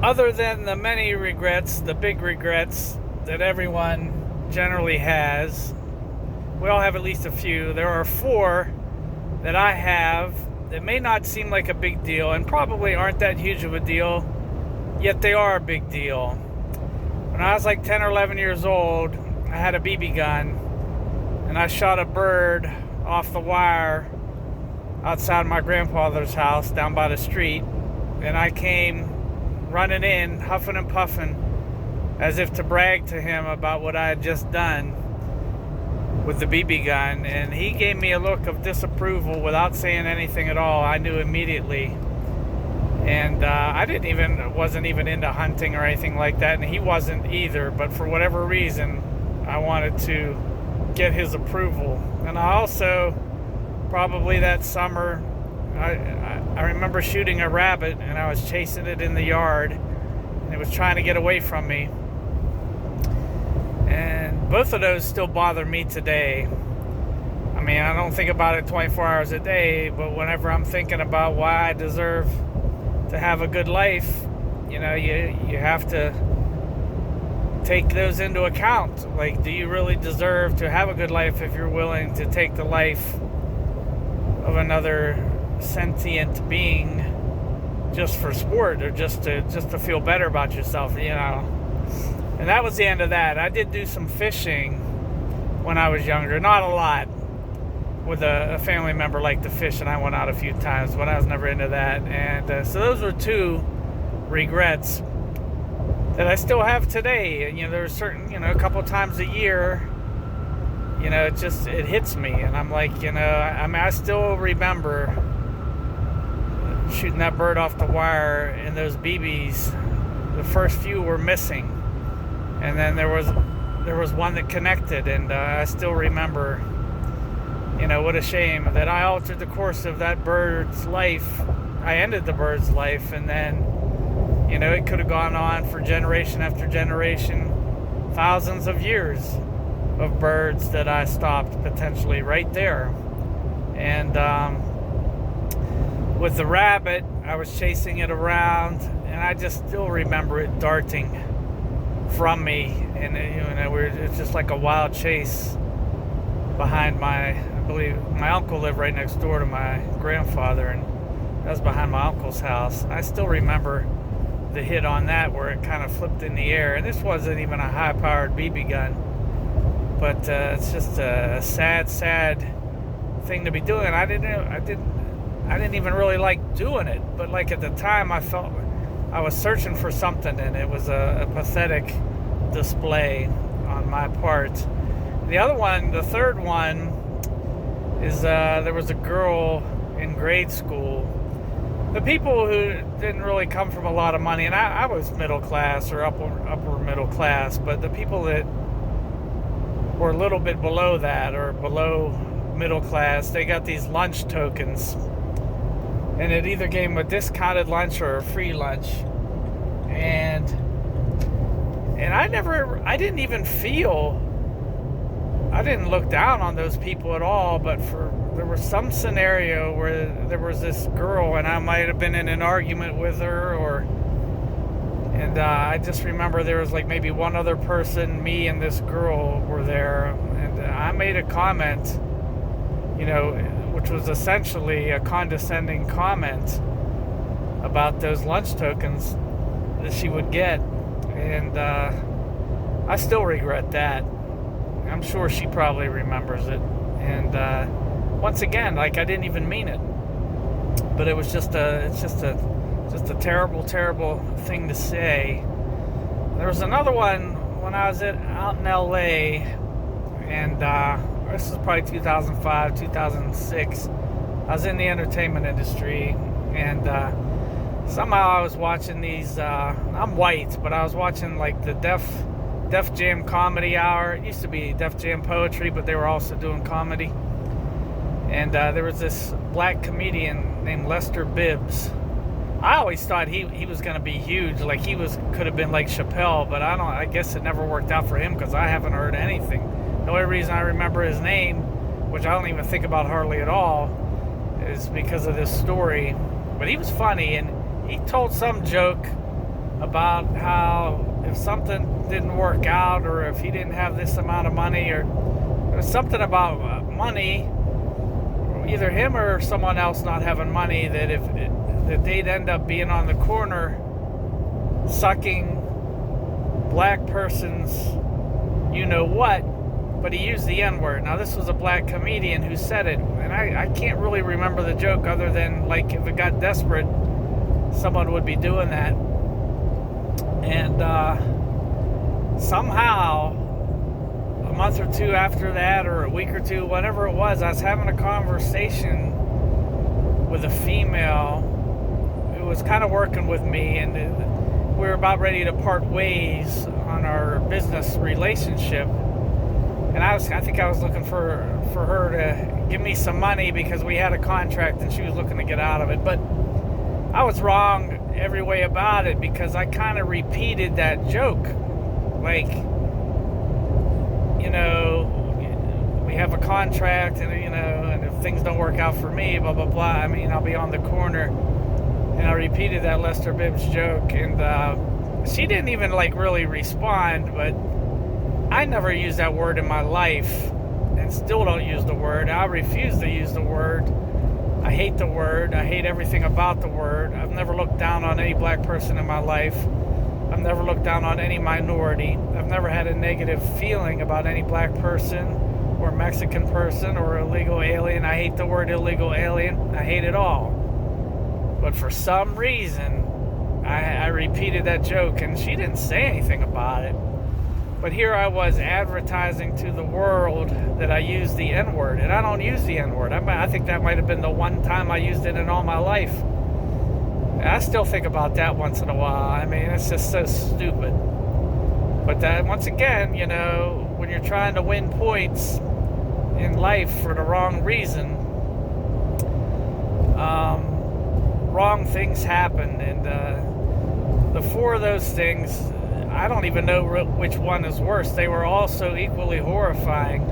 other than the many regrets, the big regrets that everyone generally has, we all have at least a few. There are four that I have that may not seem like a big deal and probably aren't that huge of a deal, yet they are a big deal. When I was like 10 or 11 years old, I had a BB gun and I shot a bird off the wire outside my grandfather's house down by the street, and I came running in, huffing and puffing, as if to brag to him about what I had just done with the BB gun, and he gave me a look of disapproval without saying anything at all. I knew immediately, and wasn't even into hunting or anything like that, and he wasn't either. But for whatever reason, I wanted to get his approval, and I also probably that summer, I remember shooting a rabbit and I was chasing it in the yard and it was trying to get away from me. And both of those still bother me today. I mean, I don't think about it 24 hours a day, but whenever I'm thinking about why I deserve to have a good life, you have to take those into account. Like, do you really deserve to have a good life if you're willing to take the life of another sentient being just for sport, or just to feel better about yourself, And that was the end of that. I did do some fishing when I was younger, not a lot, with a family member liked to fish, and I went out a few times, but I was never into that. And so those were two regrets that I still have today. And there's certain, a couple times a year, it hits me, and I'm like, I still remember shooting that bird off the wire, and those BBs, the first few were missing, and then there was one that connected, and I still remember, what a shame that I altered the course of that bird's life. I ended the bird's life, and then, it could have gone on for generation after generation, thousands of years of birds that I stopped potentially right there. And with the rabbit, I was chasing it around, and I just still remember it darting from me, and it's just like a wild chase behind I believe my uncle lived right next door to my grandfather, and that was behind my uncle's house. I still remember the hit on that where it kind of flipped in the air, and this wasn't even a high-powered BB gun, but it's just a sad thing to be doing. I didn't even really like doing it, but like at the time I felt I was searching for something, and it was a pathetic display on my part. The other one, the third one, is there was a girl in grade school. The people who didn't really come from a lot of money, and I was middle class or upper middle class, but the people that were a little bit below that or below middle class, they got these lunch tokens, and it either gave them a discounted lunch or a free lunch. And I didn't even feel, I didn't look down on those people at all, but there was some scenario where there was this girl, and I might have been in an argument with her, and I just remember there was like maybe one other person, me and this girl were there, and I made a comment, which was essentially a condescending comment about those lunch tokens that she would get, and I still regret that. I'm sure she probably remembers it, and once again, like, I didn't even mean it, but it's just a terrible thing to say. There was another one when I was out in LA, and this is probably 2005, 2006. I was in the entertainment industry, and somehow I was watching these, I'm white, but I was watching like the Def Jam Comedy Hour. It used to be Def Jam Poetry, but they were also doing comedy. And there was this black comedian named Lester Bibbs. I always thought he was going to be huge, like could have been like Chappelle, but I guess it never worked out for him because I haven't heard anything. The only reason I remember his name, which I don't even think about hardly at all, is because of this story. But he was funny, and he told some joke about how if something didn't work out, or if he didn't have this amount of money, or it was something about money, either him or someone else not having money, that they'd end up being on the corner sucking black person's you know what, but he used the N-word. Now, this was a black comedian who said it, and I can't really remember the joke other than, like, if it got desperate, someone would be doing that. And somehow, a month or two after that, or a week or two, whatever it was, I was having a conversation with a female who was kind of working with me, and we were about ready to part ways on our business relationship. And I think I was looking for her to give me some money because we had a contract and she was looking to get out of it. But I was wrong every way about it, because I kind of repeated that joke. Like, we have a contract, and if things don't work out for me, blah, blah, blah, I'll be on the corner. And I repeated that Lester Bibbs joke, and she didn't even, really respond, but I never used that word in my life, and still don't use the word. I refuse to use the word. I hate the word. I hate everything about the word. I've never looked down on any black person in my life. I've never looked down on any minority. I've never had a negative feeling about any black person or Mexican person or illegal alien. I hate the word illegal alien. I hate it all. But for some reason, I repeated that joke, and she didn't say anything about it. But here I was advertising to the world that I used the N-word, and I don't use the N-word. I think that might have been the one time I used it in all my life. And I still think about that once in a while. It's just so stupid. But once again, when you're trying to win points in life for the wrong reason, wrong things happen. And the four of those things, I don't even know which one is worse. They were all so equally horrifying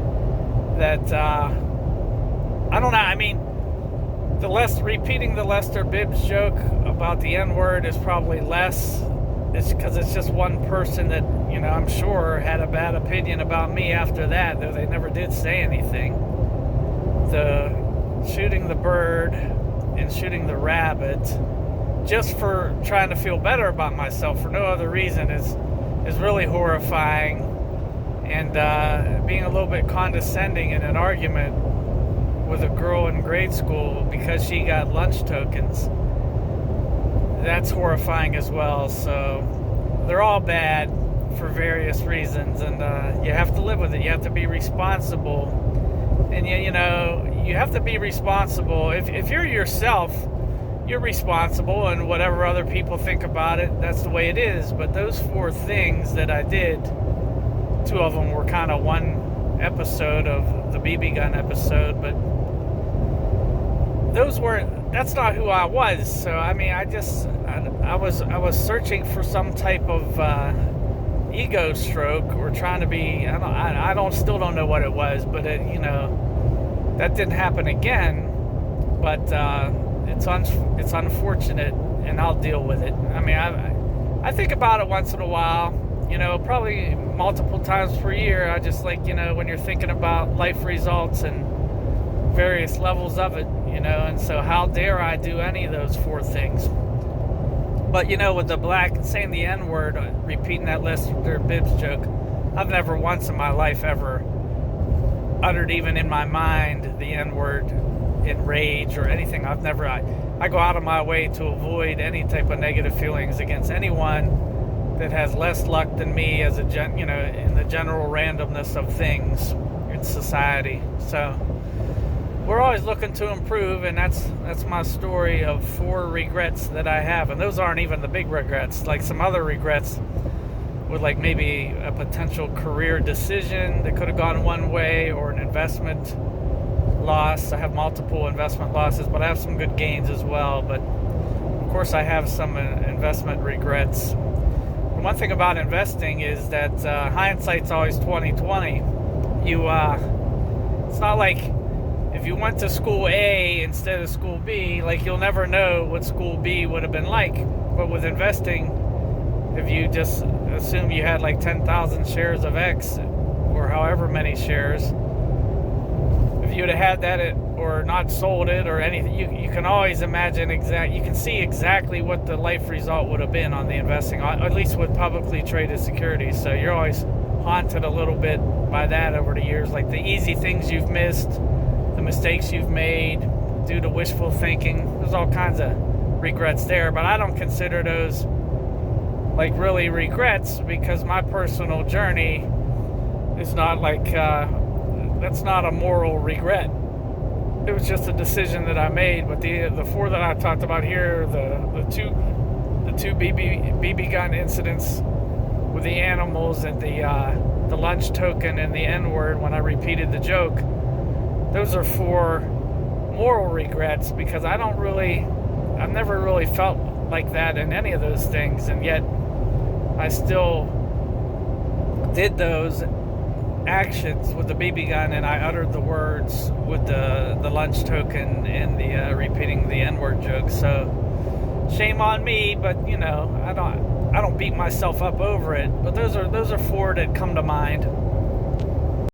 that I don't know. Repeating the Lester Bibbs joke about the N-word is probably less. It's because it's just one person that, I'm sure had a bad opinion about me after that, though they never did say anything. The shooting the bird and shooting the rabbit just for trying to feel better about myself for no other reason is really horrifying. And being a little bit condescending in an argument with a girl in grade school because she got lunch tokens, that's horrifying as well. So they're all bad for various reasons, and you have to live with it. You have to be responsible, and you have to be responsible. If you're yourself, you're responsible, and whatever other people think about it, that's the way it is. But those four things that I did, two of them were kind of one episode of the BB gun episode, but that's not who I was. So I was searching for some type of ego stroke, or trying to be, still don't know what it was, but that didn't happen again. But it's unfortunate, and I'll deal with it. I think about it once in a while, probably multiple times per year. I just when you're thinking about life results and various levels of it, and so how dare I do any of those four things. But with the black saying the N-word, repeating that Lester Bibbs joke, I've never once in my life ever uttered, even in my mind, the N-word in rage or anything. I go out of my way to avoid any type of negative feelings against anyone that has less luck than me as in the general randomness of things in society. So we're always looking to improve, and that's my story of 4 regrets that I have. And those aren't even the big regrets. Like some other regrets with maybe a potential career decision that could have gone one way, or an investment loss. I have multiple investment losses, but I have some good gains as well. But of course I have some investment regrets. And one thing about investing is that hindsight's always 20/20. It's not like if you went to school A instead of school B, you'll never know what school B would have been like. But with investing, if you just assume you had like 10,000 shares of X or however many shares, if you'd have had that or not sold it or anything, you can always imagine you can see exactly what the life result would have been on the investing, at least with publicly traded securities. So you're always haunted a little bit by that over the years, like the easy things you've missed, the mistakes you've made due to wishful thinking. There's all kinds of regrets there, but I don't consider those like really regrets, because my personal journey is not like that's not a moral regret. It was just a decision that I made. But the four that I talked about here, the two BB gun incidents with the animals and the lunch token and the N-word when I repeated the joke, those are four moral regrets, because I've never really felt like that in any of those things, and yet I still did those actions with the BB gun, and I uttered the words with the lunch token and the repeating the N-word joke. So shame on me, but I don't beat myself up over it. But those are four that come to mind.